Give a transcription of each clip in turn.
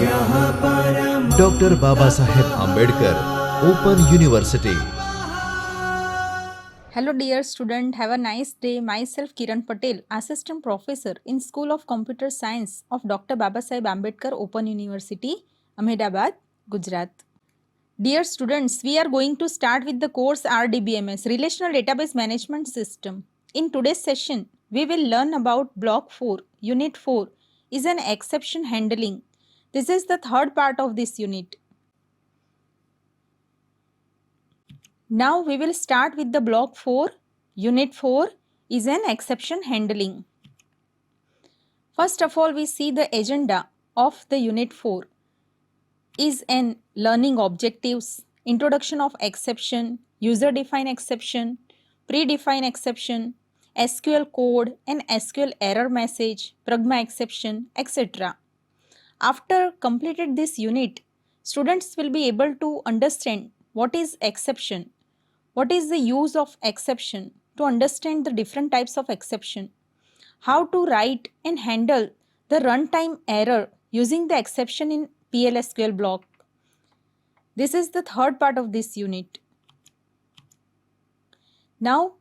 Dr. Babasaheb Ambedkar Open University. Hello dear student, have a nice day. Myself Kiran Patel, Assistant Professor in School of Computer Science of Dr. Babasaheb Ambedkar Open University, Ahmedabad, Gujarat. Dear students, we are going to start with the course RDBMS, Relational Database Management System. In today's session, we will learn about Block 4, Unit 4 is an exception handling. This is the third part of this unit. Now we will start with the Block 4. Unit 4 is an exception handling. First of all, we see the agenda of the Unit 4 is an learning objectives, introduction of exception, user-defined exception, predefined exception, SQL code and SQL error message, pragma exception, etc. After completed this unit, students will be able to understand what is exception, what is the use of exception, to understand the different types of exception, how to write and handle the runtime error using the exception in PL/SQL block. This is the third part of this unit. Now,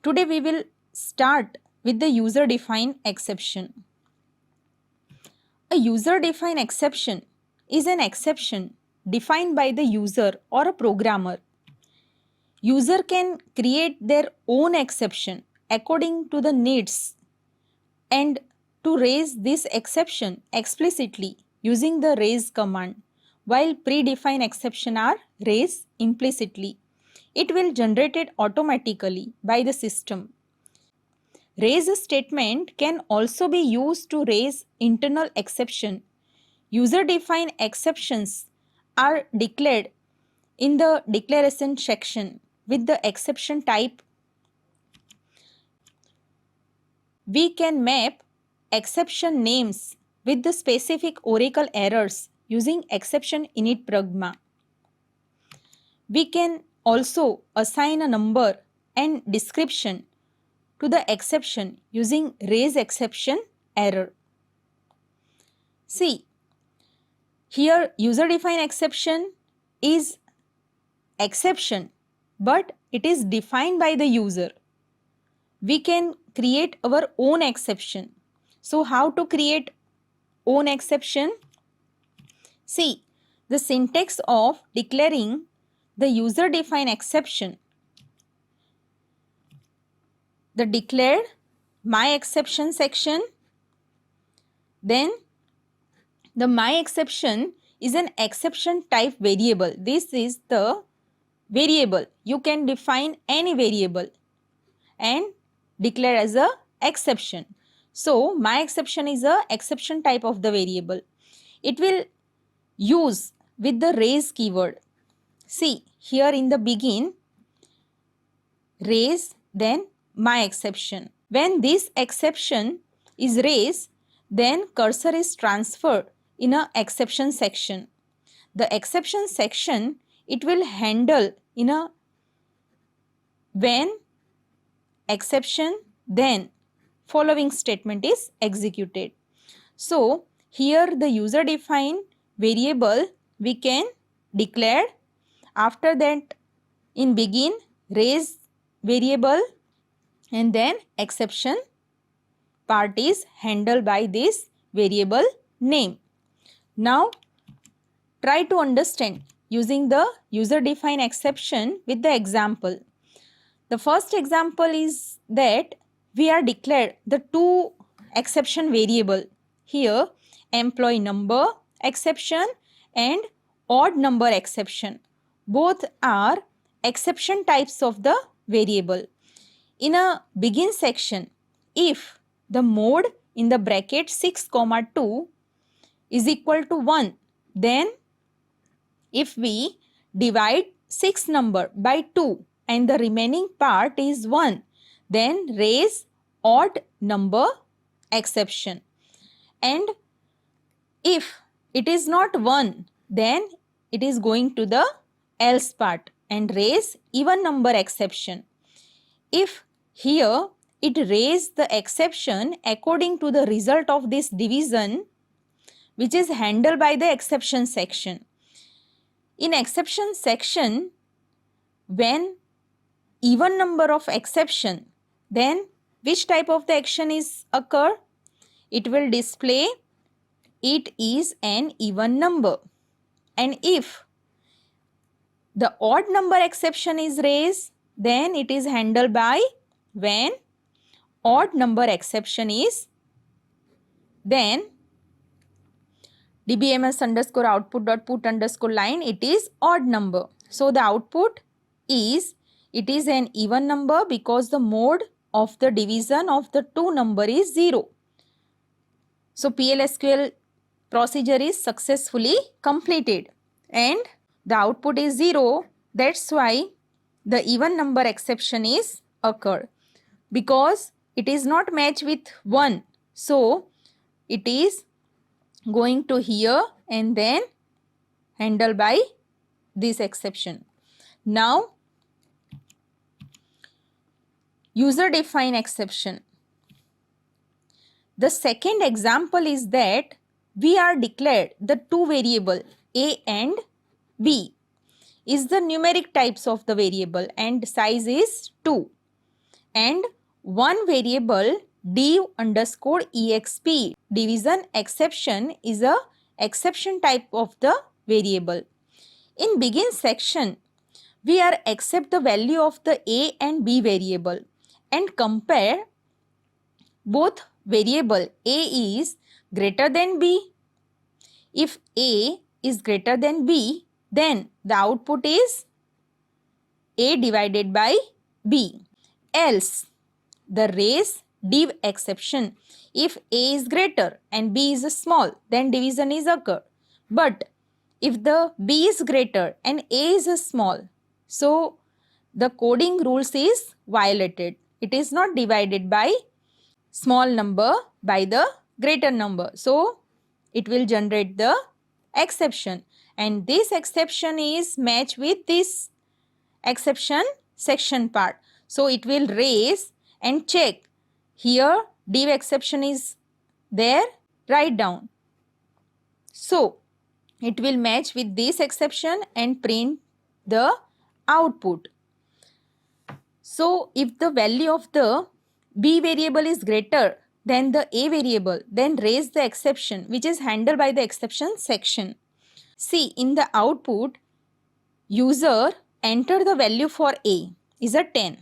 today we will start with the user-defined exception. A user-defined exception is an exception defined by the user or a programmer. User can create their own exception according to the needs and to raise this exception explicitly using the raise command, while predefined exception are raised implicitly. It will generate it automatically by the system. Raise statement can also be used to raise internal exception. User-defined exceptions are declared in the declaration section with the exception type. We can map exception names with the specific Oracle errors using exception init pragma. We can also assign a number and description to the exception using raise exception error. See, here user-defined exception is exception, but it is defined by the user. We can create our own exception. So how to create own exception? See, the syntax of declaring the user-defined exception. The declared my exception section, then the my exception is an exception type variable. This is the variable. You can define any variable and declare as a exception. So my exception is a exception type of the variable. It will use with the raise keyword. See, here in the begin, raise, then my exception. When this exception is raised, then cursor is transferred in a exception section. The exception section, it will handle in a when exception, then following statement is executed. So here the user defined variable we can declare. After that, in begin, raise variable, and then exception part is handled by this variable name. Now try to understand using the user defined exception with the example. The first example is that we are declared the two exception variable. Here employee number exception and odd number exception. Both are exception types of the variable. In a begin section, if the mode in the bracket 6,2 is equal to 1, then if we divide 6 number by 2 and the remaining part is 1, then raise odd number exception. And if it is not 1, then it is going to the else part and raise even number exception. If here it raise the exception according to the result of this division, which is handled by the exception section. In exception section, when even number of exception, then which type of the action is occur? It will display it is an even number. And if the odd number exception is raised, then it is handled by when odd number exception is, then DBMS underscore output dot put underscore line, it is odd number. So the output is, it is an even number because the mode of the division of the two number is 0. So PLSQL procedure is successfully completed and the output is 0. That's why the even number exception is occurred, because it is not matched with 1. So it is going to here and then handled by this exception. Now user defined exception. The second example is that we are declared the two variable a and b is the numeric types of the variable and size is 2, and one variable div underscore exp division exception is a exception type of the variable. In begin section, we are accept the value of the a and b variable and compare both variable a is greater than b. If a is greater than b, then the output is a divided by b. Else, the raise div exception. If a is greater and b is small, then division is occurred. But if the b is greater and a is small, so the coding rules is violated. It is not divided by small number by the greater number. So it will generate the exception, and this exception is matched with this exception section part. So it will raise and check. Here div exception is there, write down. So it will match with this exception and print the output. So if the value of the b variable is greater than the a variable, then raise the exception, which is handled by the exception section. See, in the output, user enter the value for a is a 10.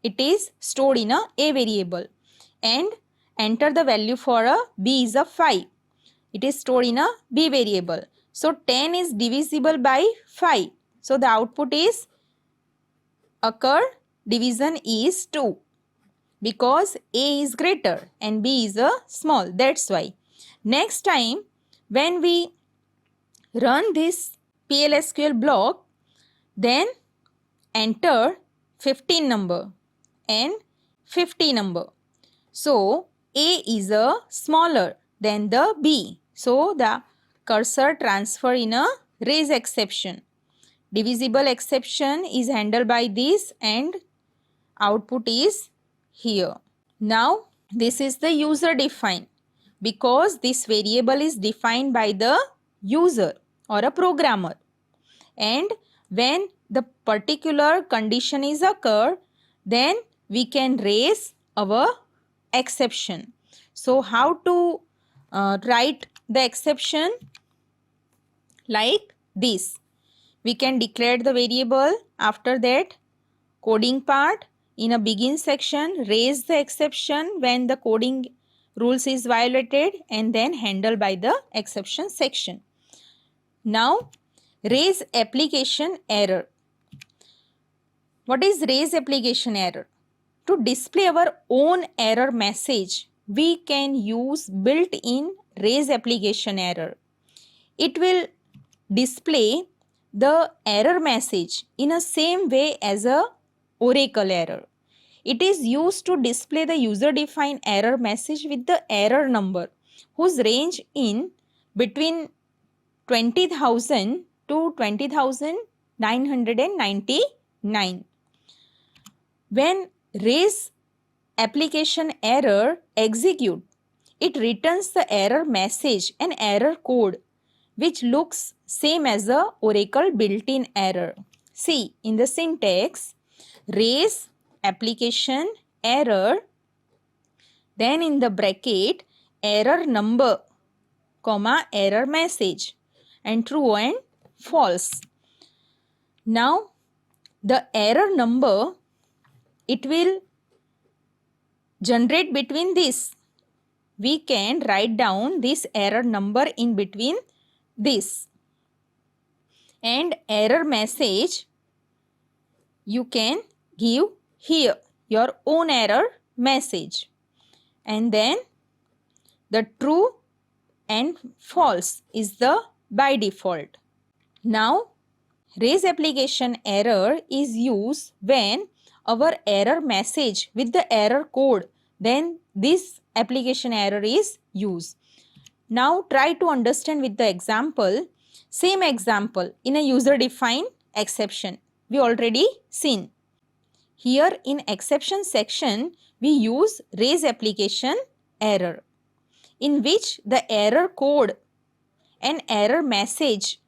It is stored in a variable, and enter the value for a b is a 5. It is stored in a b variable. So 10 is divisible by 5. So the output is occur, division is 2, because a is greater and b is a small. That's why. Next time when we run this PLSQL block, then enter 15 number and 50 number. So a is a smaller than the b. So the cursor transfer in a raise exception. Divisible exception is handled by this and output is here. Now this is the user defined, because this variable is defined by the user or a programmer, and when the particular condition is occurred, then we can raise our exception. So how to write the exception? Like this. We can declare the variable, after that coding part, in a begin section raise the exception when the coding rules is violated, and then handle by the exception section. Now raise application error. What is raise application error? To display our own error message, we can use built-in raise application error. It will display the error message in the same way as a Oracle error. It is used to display the user-defined error message with the error number, whose range in between 20,000 to 20,999. When raise application error execute, it returns the error message and error code which looks same as a Oracle built-in error. See, in the syntax, raise application error, then in the bracket error number, comma error message, and true and false. Now the error number, it will generate between this. We can write down this error number in between this, and error message you can give here your own error message, and then the true and false is the by default. Now raise application error is used when our error message with the error code, then this application error is used. Now try to understand with the example. Same example in a user defined exception we already seen. Here in exception section we use raise application error, in which the error code and error message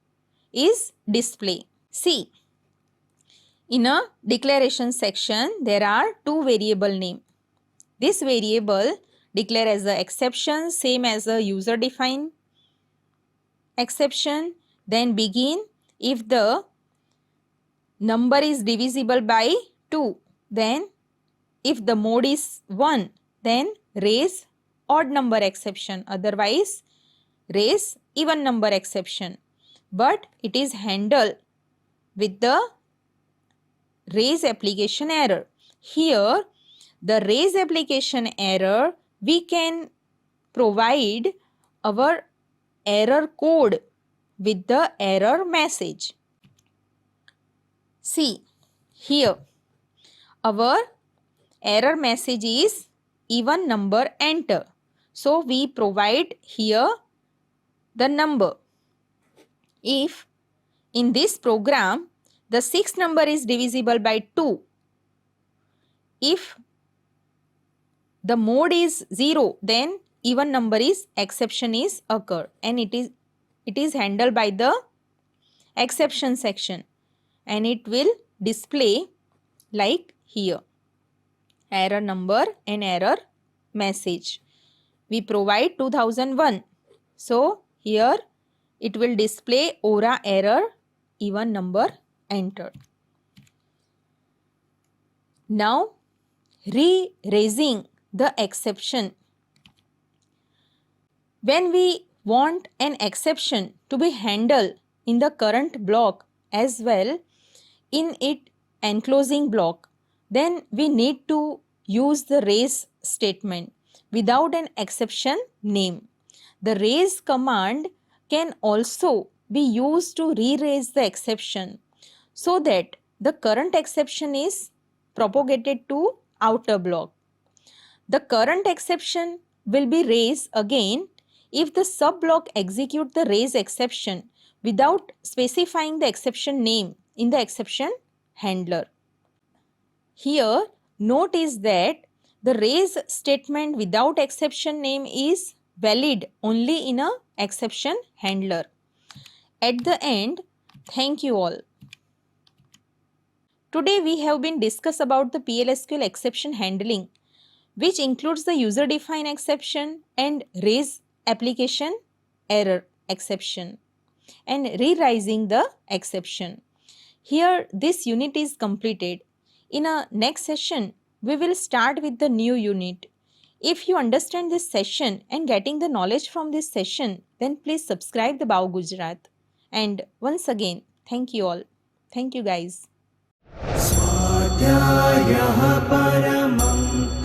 is displayed. See, in a declaration section there are two variable name. This variable declare as a exception, same as a user defined exception. Then begin, if the number is divisible by 2, then if the mode is 1, then raise odd number exception, otherwise raise even number exception. But it is handled with the raise application error. Here the raise application error, we can provide our error code with the error message. See, here our error message is even number enter. So we provide here the number. If in this program the 6th number is divisible by 2, if the mode is 0, then even number is exception is occur, and it is handled by the exception section, and it will display like here error number and error message. We provide 2001, so here it will display ORA error even number entered. Now re-raising the exception. When we want an exception to be handled in the current block as well in its enclosing block, then we need to use the raise statement without an exception name. The raise command can also be used to re-raise the exception so that the current exception is propagated to outer block. The current exception will be raised again if the sub-block execute the raise exception without specifying the exception name in the exception handler. Here, note is that the raise statement without exception name is valid only in a exception handler. At the end, thank you all. Today we have been discussed about the PLSQL exception handling, which includes the user defined exception and raise application error exception and re-raising the exception. Here this unit is completed. In a next session, we will start with the new unit. If you understand this session and getting the knowledge from this session, then please subscribe the BAOUGujarat. And once again, thank you all. Thank you guys. स्वाध्यायः परमम्